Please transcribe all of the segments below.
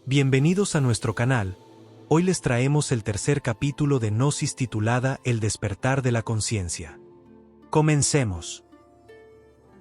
Bienvenidos a nuestro canal. Hoy les traemos el tercer capítulo de Gnosis titulada El despertar de la conciencia. Comencemos.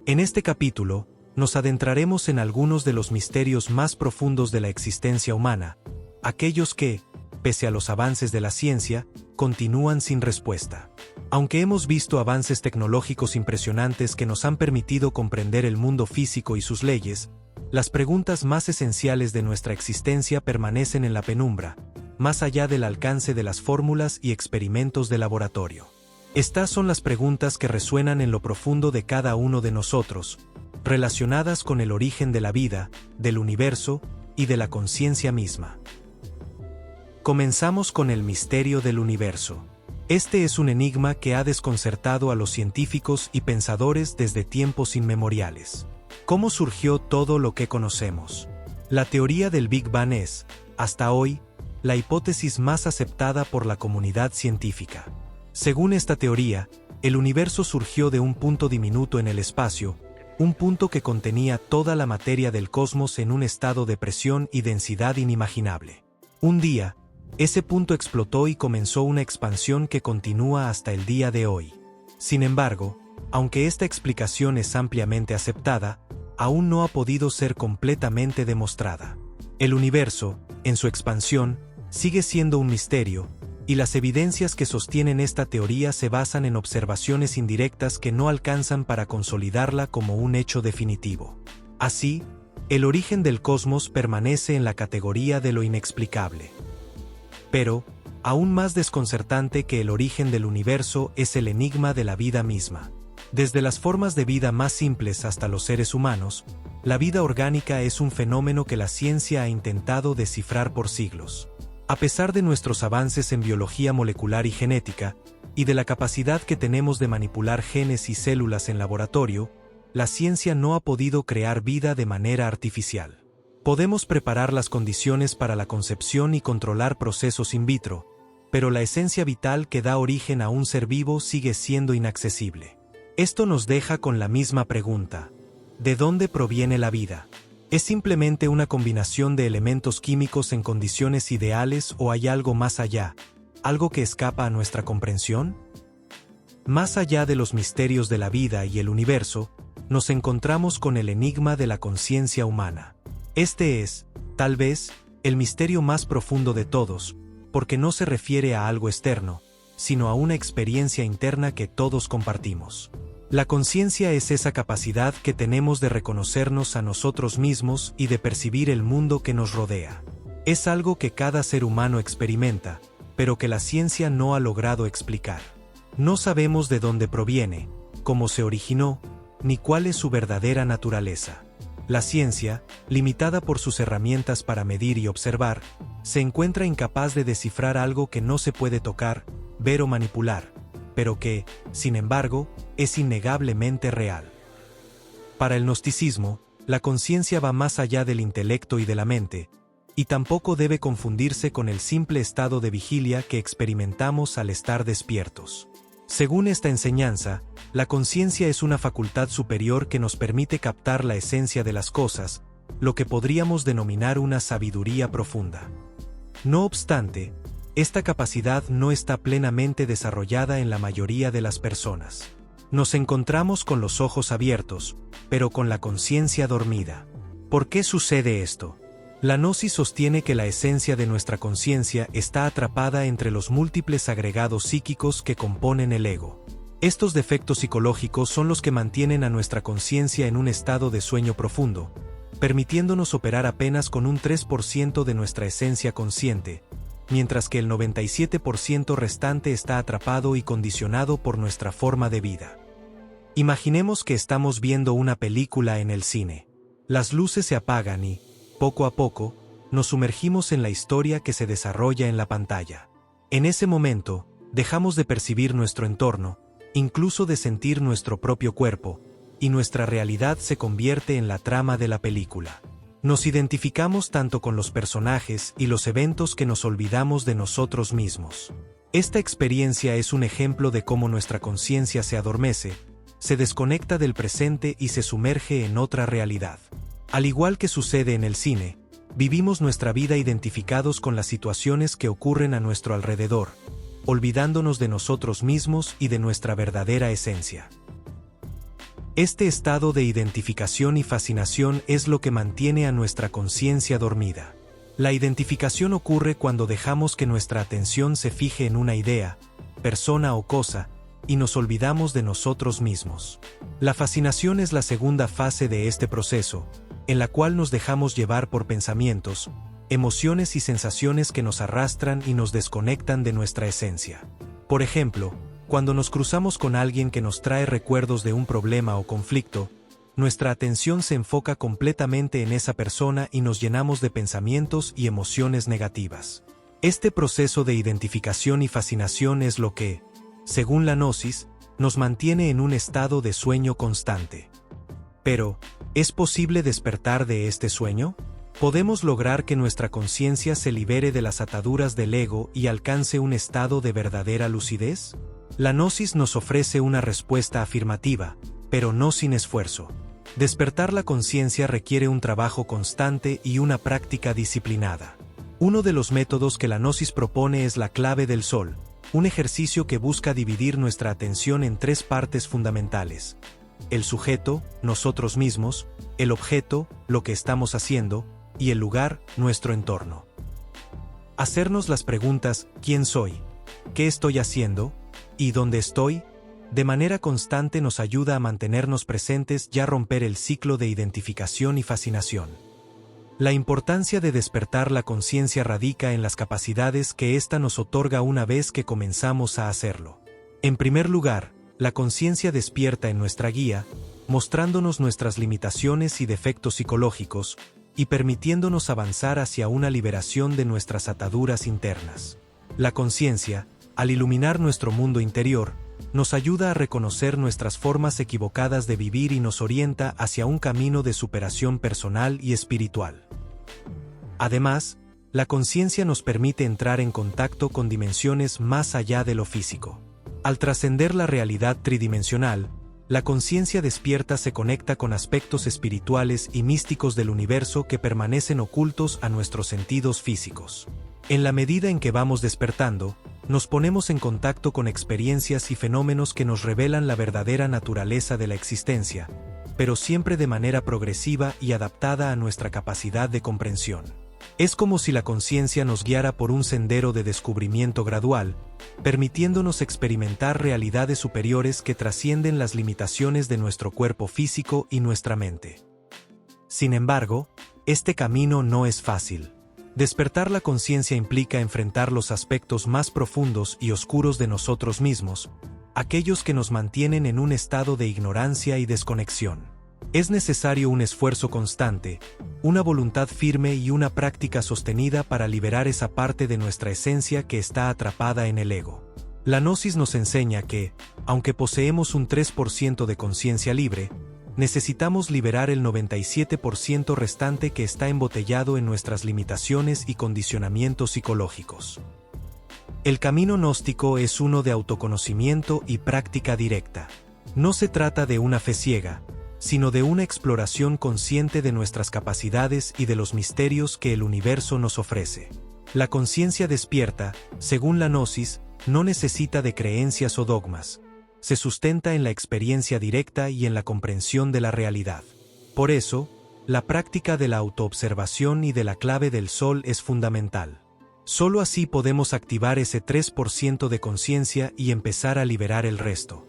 En este capítulo, nos adentraremos en algunos de los misterios más profundos de la existencia humana, aquellos que, pese a los avances de la ciencia, continúan sin respuesta. Aunque hemos visto avances tecnológicos impresionantes que nos han permitido comprender el mundo físico y sus leyes, las preguntas más esenciales de nuestra existencia permanecen en la penumbra, más allá del alcance de las fórmulas y experimentos de laboratorio. Estas son las preguntas que resuenan en lo profundo de cada uno de nosotros, relacionadas con el origen de la vida, del universo y de la conciencia misma. Comenzamos con el misterio del universo. Este es un enigma que ha desconcertado a los científicos y pensadores desde tiempos inmemoriales. ¿Cómo surgió todo lo que conocemos? La teoría del Big Bang es, hasta hoy, la hipótesis más aceptada por la comunidad científica. Según esta teoría, el universo surgió de un punto diminuto en el espacio, un punto que contenía toda la materia del cosmos en un estado de presión y densidad inimaginable. Un día, ese punto explotó y comenzó una expansión que continúa hasta el día de hoy. Sin embargo, aunque esta explicación es ampliamente aceptada, aún no ha podido ser completamente demostrada. El universo, en su expansión, sigue siendo un misterio, y las evidencias que sostienen esta teoría se basan en observaciones indirectas que no alcanzan para consolidarla como un hecho definitivo. Así, el origen del cosmos permanece en la categoría de lo inexplicable. Pero, aún más desconcertante que el origen del universo es el enigma de la vida misma. Desde las formas de vida más simples hasta los seres humanos, la vida orgánica es un fenómeno que la ciencia ha intentado descifrar por siglos. A pesar de nuestros avances en biología molecular y genética, y de la capacidad que tenemos de manipular genes y células en laboratorio, la ciencia no ha podido crear vida de manera artificial. Podemos preparar las condiciones para la concepción y controlar procesos in vitro, pero la esencia vital que da origen a un ser vivo sigue siendo inaccesible. Esto nos deja con la misma pregunta: ¿de dónde proviene la vida? ¿Es simplemente una combinación de elementos químicos en condiciones ideales o hay algo más allá, algo que escapa a nuestra comprensión? Más allá de los misterios de la vida y el universo, nos encontramos con el enigma de la conciencia humana. Este es, tal vez, el misterio más profundo de todos, porque no se refiere a algo externo, sino a una experiencia interna que todos compartimos. La conciencia es esa capacidad que tenemos de reconocernos a nosotros mismos y de percibir el mundo que nos rodea. Es algo que cada ser humano experimenta, pero que la ciencia no ha logrado explicar. No sabemos de dónde proviene, cómo se originó, ni cuál es su verdadera naturaleza. La ciencia, limitada por sus herramientas para medir y observar, se encuentra incapaz de descifrar algo que no se puede tocar, ver o manipular, pero que, sin embargo, es innegablemente real. Para el gnosticismo, la conciencia va más allá del intelecto y de la mente, y tampoco debe confundirse con el simple estado de vigilia que experimentamos al estar despiertos. Según esta enseñanza, la conciencia es una facultad superior que nos permite captar la esencia de las cosas, lo que podríamos denominar una sabiduría profunda. No obstante, esta capacidad no está plenamente desarrollada en la mayoría de las personas. Nos encontramos con los ojos abiertos, pero con la conciencia dormida. ¿Por qué sucede esto? La Gnosis sostiene que la esencia de nuestra conciencia está atrapada entre los múltiples agregados psíquicos que componen el ego. Estos defectos psicológicos son los que mantienen a nuestra conciencia en un estado de sueño profundo, permitiéndonos operar apenas con un 3% de nuestra esencia consciente, mientras que el 97% restante está atrapado y condicionado por nuestra forma de vida. Imaginemos que estamos viendo una película en el cine. Las luces se apagan y, poco a poco, nos sumergimos en la historia que se desarrolla en la pantalla. En ese momento, dejamos de percibir nuestro entorno, incluso de sentir nuestro propio cuerpo, y nuestra realidad se convierte en la trama de la película. Nos identificamos tanto con los personajes y los eventos que nos olvidamos de nosotros mismos. Esta experiencia es un ejemplo de cómo nuestra conciencia se adormece, se desconecta del presente y se sumerge en otra realidad. Al igual que sucede en el cine, Vivimos nuestra vida identificados con las situaciones que ocurren a nuestro alrededor, olvidándonos de nosotros mismos y de nuestra verdadera esencia. Este estado de identificación y fascinación es lo que mantiene a nuestra conciencia dormida. La identificación ocurre cuando dejamos que nuestra atención se fije en una idea, persona o cosa, y nos olvidamos de nosotros mismos. La fascinación es la segunda fase de este proceso, en la cual nos dejamos llevar por pensamientos, emociones y sensaciones que nos arrastran y nos desconectan de nuestra esencia. Por ejemplo, cuando nos cruzamos con alguien que nos trae recuerdos de un problema o conflicto, nuestra atención se enfoca completamente en esa persona y nos llenamos de pensamientos y emociones negativas. Este proceso de identificación y fascinación es lo que, según la gnosis, nos mantiene en un estado de sueño constante. Pero, ¿es posible despertar de este sueño? ¿Podemos lograr que nuestra conciencia se libere de las ataduras del ego y alcance un estado de verdadera lucidez? La gnosis nos ofrece una respuesta afirmativa, pero no sin esfuerzo. Despertar la conciencia requiere un trabajo constante y una práctica disciplinada. Uno de los métodos que la gnosis propone es la clave del sol, un ejercicio que busca dividir nuestra atención en tres partes fundamentales: el sujeto, nosotros mismos; el objeto, lo que estamos haciendo; y el lugar, nuestro entorno. Hacernos las preguntas ¿quién soy?, ¿qué estoy haciendo?, ¿y dónde estoy?, de manera constante nos ayuda a mantenernos presentes y a romper el ciclo de identificación y fascinación. La importancia de despertar la conciencia radica en las capacidades que ésta nos otorga una vez que comenzamos a hacerlo. En primer lugar, la conciencia despierta en nuestra guía, mostrándonos nuestras limitaciones y defectos psicológicos, y permitiéndonos avanzar hacia una liberación de nuestras ataduras internas. La conciencia, al iluminar nuestro mundo interior, nos ayuda a reconocer nuestras formas equivocadas de vivir y nos orienta hacia un camino de superación personal y espiritual. Además, la conciencia nos permite entrar en contacto con dimensiones más allá de lo físico. Al trascender la realidad tridimensional, la conciencia despierta se conecta con aspectos espirituales y místicos del universo que permanecen ocultos a nuestros sentidos físicos. En la medida en que vamos despertando, nos ponemos en contacto con experiencias y fenómenos que nos revelan la verdadera naturaleza de la existencia, pero siempre de manera progresiva y adaptada a nuestra capacidad de comprensión. Es como si la conciencia nos guiara por un sendero de descubrimiento gradual, permitiéndonos experimentar realidades superiores que trascienden las limitaciones de nuestro cuerpo físico y nuestra mente. Sin embargo, este camino no es fácil. Despertar la conciencia implica enfrentar los aspectos más profundos y oscuros de nosotros mismos, aquellos que nos mantienen en un estado de ignorancia y desconexión. Es necesario un esfuerzo constante, una voluntad firme y una práctica sostenida para liberar esa parte de nuestra esencia que está atrapada en el ego. La gnosis nos enseña que, aunque poseemos un 3% de conciencia libre, necesitamos liberar el 97% restante que está embotellado en nuestras limitaciones y condicionamientos psicológicos. El camino gnóstico es uno de autoconocimiento y práctica directa. No se trata de una fe ciega, sino de una exploración consciente de nuestras capacidades y de los misterios que el universo nos ofrece. La conciencia despierta, según la gnosis, no necesita de creencias o dogmas. Se sustenta en la experiencia directa y en la comprensión de la realidad. Por eso, la práctica de la autoobservación y de la clave del sol es fundamental. Solo así podemos activar ese 3% de conciencia y empezar a liberar el resto.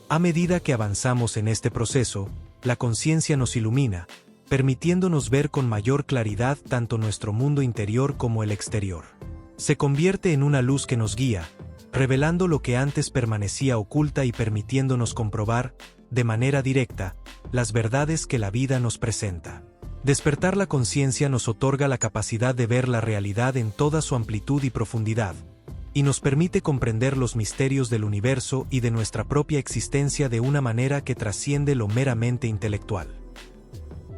A medida que avanzamos en este proceso, la conciencia nos ilumina, permitiéndonos ver con mayor claridad tanto nuestro mundo interior como el exterior. Se convierte en una luz que nos guía, revelando lo que antes permanecía oculta y permitiéndonos comprobar, de manera directa, las verdades que la vida nos presenta. Despertar la conciencia nos otorga la capacidad de ver la realidad en toda su amplitud y profundidad, y nos permite comprender los misterios del universo y de nuestra propia existencia de una manera que trasciende lo meramente intelectual.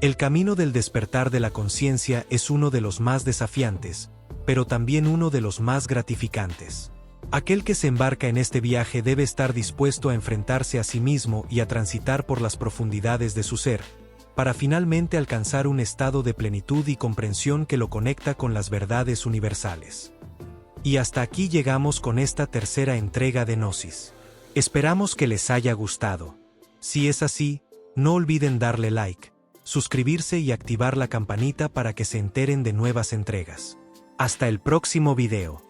El camino del despertar de la conciencia es uno de los más desafiantes, pero también uno de los más gratificantes. Aquel que se embarca en este viaje debe estar dispuesto a enfrentarse a sí mismo y a transitar por las profundidades de su ser, para finalmente alcanzar un estado de plenitud y comprensión que lo conecta con las verdades universales. Y hasta aquí llegamos con esta tercera entrega de Gnosis. Esperamos que les haya gustado. Si es así, no olviden darle like, suscribirse y activar la campanita para que se enteren de nuevas entregas. Hasta el próximo video.